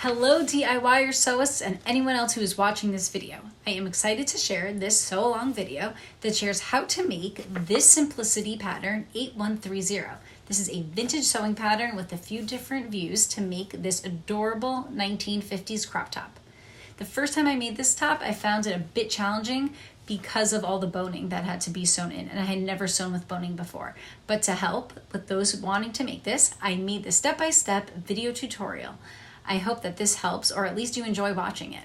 Hello DIYer sewists and anyone else who is watching this video. I am excited to share this sew along video that shares how to make this simplicity pattern 8130. This is a vintage sewing pattern with a few different views to make this adorable 1950s crop top. The first time I made this top, I found it a bit challenging because of all the boning that had to be sewn in, and I had never sewn with boning before. But to help with those wanting to make this, I made the step-by-step video tutorial. I hope that this helps, or at least you enjoy watching it.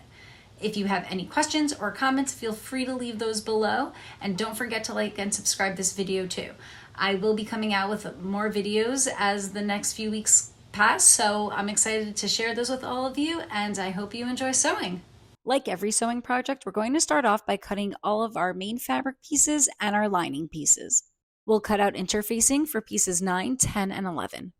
If you have any questions or comments, feel free to leave those below, and don't forget to like and subscribe this video too. I will be coming out with more videos as the next few weeks pass, so I'm excited to share those with all of you, and I hope you enjoy sewing. Like every sewing project, we're going to start off by cutting all of our main fabric pieces and our lining pieces. We'll cut out interfacing for pieces 9, 10, and 11.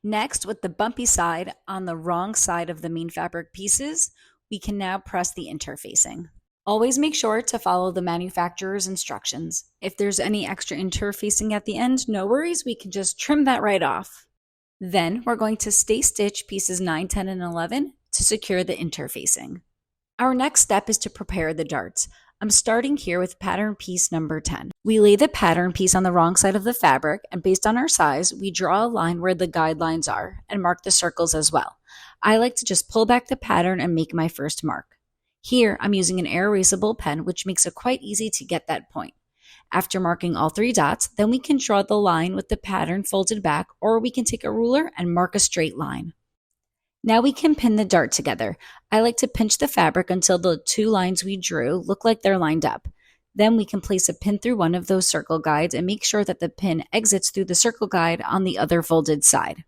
Next, with the bumpy side on the wrong side of the main fabric pieces, we can now press the interfacing. Always make sure to follow the manufacturer's instructions. If there's any extra interfacing at the end, no worries, we can just trim that right off. Then we're going to stay stitch pieces 9, 10, and 11 to secure the interfacing. Our next step is to prepare the darts. I'm starting here with pattern piece number 10. We lay the pattern piece on the wrong side of the fabric, and based on our size, we draw a line where the guidelines are and mark the circles as well. I like to just pull back the pattern and make my first mark. Here, I'm using an air erasable pen, which makes it quite easy to get that point. After marking all 3 dots, then we can draw the line with the pattern folded back, or we can take a ruler and mark a straight line. Now we can pin the dart together. I like to pinch the fabric until the 2 lines we drew look like they're lined up. Then we can place a pin through one of those circle guides and make sure that the pin exits through the circle guide on the other folded side.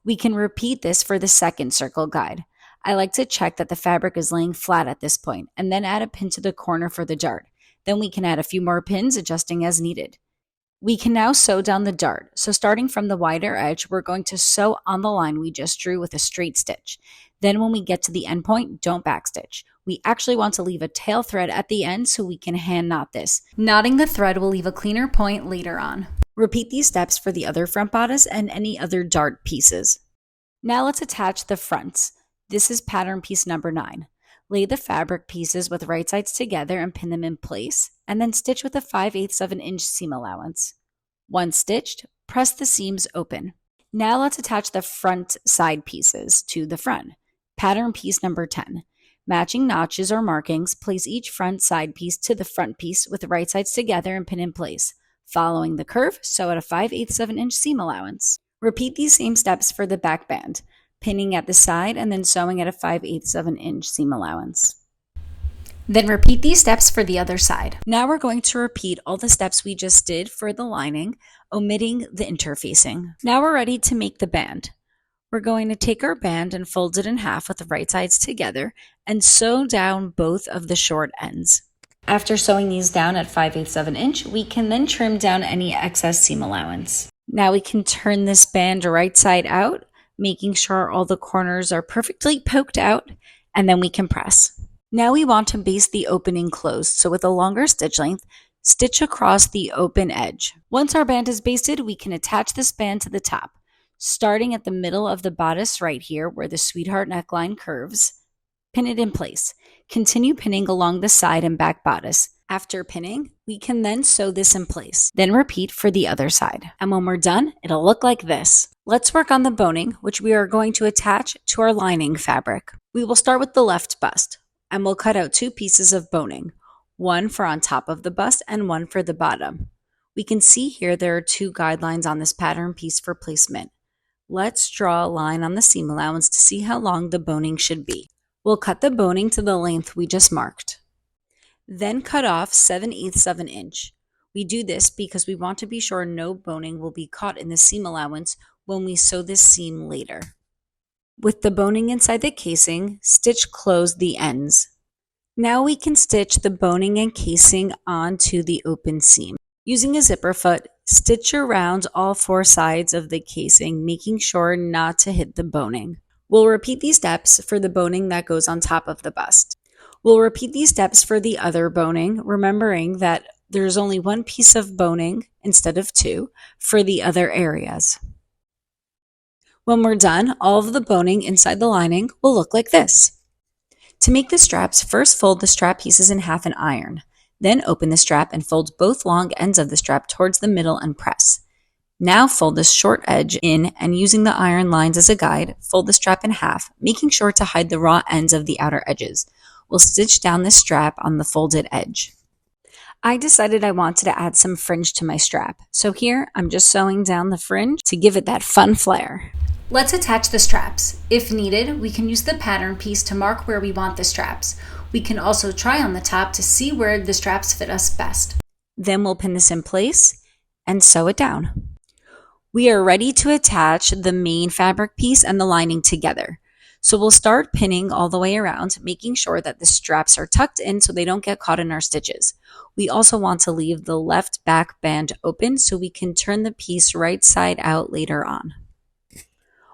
We can repeat this for the second circle guide. I like to check that the fabric is laying flat at this point and then add a pin to the corner for the dart. Then we can add a few more pins, adjusting as needed. We can now sew down the dart. So starting from the wider edge, we're going to sew on the line we just drew with a straight stitch. Then when we get to the end point, don't backstitch. We actually want to leave a tail thread at the end so we can hand knot this. Knotting the thread will leave a cleaner point later on. Repeat these steps for the other front bodice and any other dart pieces. Now let's attach the fronts. This is pattern piece number 9. Lay the fabric pieces with right sides together and pin them in place, and then stitch with a 5/8 of an inch seam allowance. Once stitched, press the seams open. Now let's attach the front side pieces to the front. Pattern piece number 10. Matching notches or markings, place each front side piece to the front piece with the right sides together and pin in place. Following the curve, sew at a 5/8 of an inch seam allowance. Repeat these same steps for the back band, pinning at the side and then sewing at a 5/8 of an inch seam allowance. Then repeat these steps for the other side. Now we're going to repeat all the steps we just did for the lining, omitting the interfacing. Now we're ready to make the band. We're going to take our band and fold it in half with the right sides together and sew down both of the short ends. After sewing these down at 5/8 of an inch, we can then trim down any excess seam allowance. Now we can turn this band right side out, making sure all the corners are perfectly poked out, and then we can press. Now we want to baste the opening closed, so with a longer stitch length, stitch across the open edge. Once our band is basted, we can attach this band to the top, starting at the middle of the bodice right here where the sweetheart neckline curves. Pin it in place. Continue pinning along the side and back bodice. After pinning, we can then sew this in place. Then repeat for the other side. And when we're done, it'll look like this. Let's work on the boning, which we are going to attach to our lining fabric. We will start with the left bust, and we'll cut out 2 pieces of boning, one for on top of the bust and one for the bottom. We can see here there are 2 guidelines on this pattern piece for placement. Let's draw a line on the seam allowance to see how long the boning should be. We'll cut the boning to the length we just marked. Then cut off 7/8 of an inch. We do this because we want to be sure no boning will be caught in the seam allowance when we sew this seam later. With the boning inside the casing, stitch close the ends. Now we can stitch the boning and casing onto the open seam. Using a zipper foot, stitch around all 4 sides of the casing, making sure not to hit the boning. We'll repeat these steps for the boning that goes on top of the bust. We'll repeat these steps for the other boning, remembering that there's only 1 piece of boning instead of 2 for the other areas. When we're done, all of the boning inside the lining will look like this. To make the straps, first fold the strap pieces in half and iron. Then open the strap and fold both long ends of the strap towards the middle and press. Now fold the short edge in and using the iron lines as a guide, fold the strap in half, making sure to hide the raw ends of the outer edges. We'll stitch down the strap on the folded edge. I decided I wanted to add some fringe to my strap, so here I'm just sewing down the fringe to give it that fun flair. Let's attach the straps. If needed, we can use the pattern piece to mark where we want the straps. We can also try on the top to see where the straps fit us best. Then we'll pin this in place and sew it down. We are ready to attach the main fabric piece and the lining together. So we'll start pinning all the way around, making sure that the straps are tucked in so they don't get caught in our stitches. We also want to leave the left back band open so we can turn the piece right side out later on.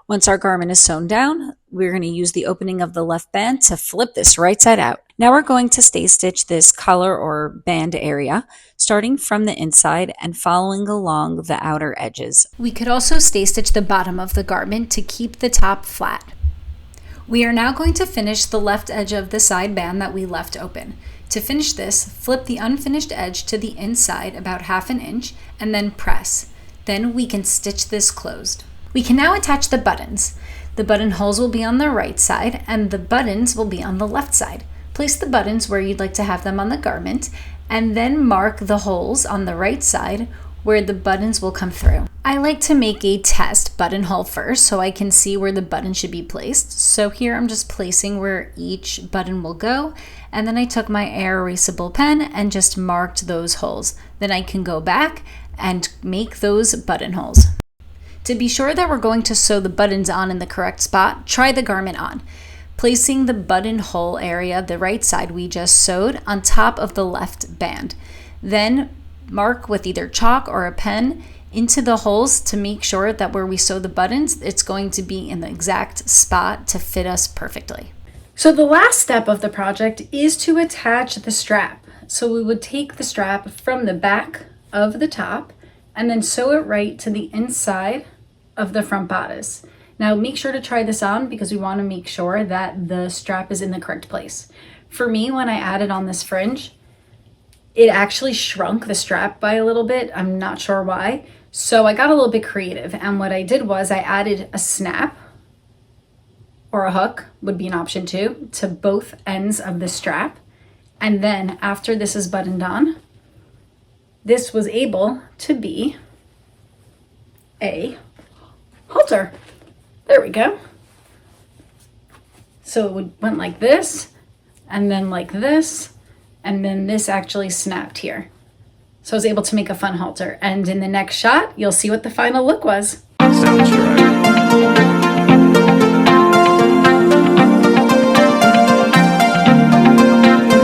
Once our garment is sewn down, we're going to use the opening of the left band to flip this right side out. Now we're going to stay stitch this collar or band area, starting from the inside and following along the outer edges. We could also stay stitch the bottom of the garment to keep the top flat. We are now going to finish the left edge of the side band that we left open. To finish this, flip the unfinished edge to the inside about 1/2 inch and then press. Then we can stitch this closed. We can now attach the buttons. The buttonholes will be on the right side and the buttons will be on the left side. Place the buttons where you'd like to have them on the garment and then mark the holes on the right side where the buttons will come through. I like to make a test buttonhole first so I can see where the button should be placed. So here I'm just placing where each button will go, and then I took my air erasable pen and just marked those holes. Then I can go back and make those buttonholes. To be sure that we're going to sew the buttons on in the correct spot, try the garment on. Placing the buttonhole area, the right side we just sewed, on top of the left band. Then mark with either chalk or a pen into the holes to make sure that where we sew the buttons, it's going to be in the exact spot to fit us perfectly. So the last step of the project is to attach the strap. So we would take the strap from the back of the top and then sew it right to the inside of the front bodice. Now make sure to try this on because we want to make sure that the strap is in the correct place. For me, when I added on this fringe, it actually shrunk the strap by a little bit. I'm not sure why. So I got a little bit creative, and what I did was I added a snap, or a hook would be an option too, to both ends of the strap. And then after this is buttoned on, this was able to be a halter. There we go. So it went like this, and then like this, and then this actually snapped here. So I was able to make a fun halter. And in the next shot, you'll see what the final look was. Sounds right.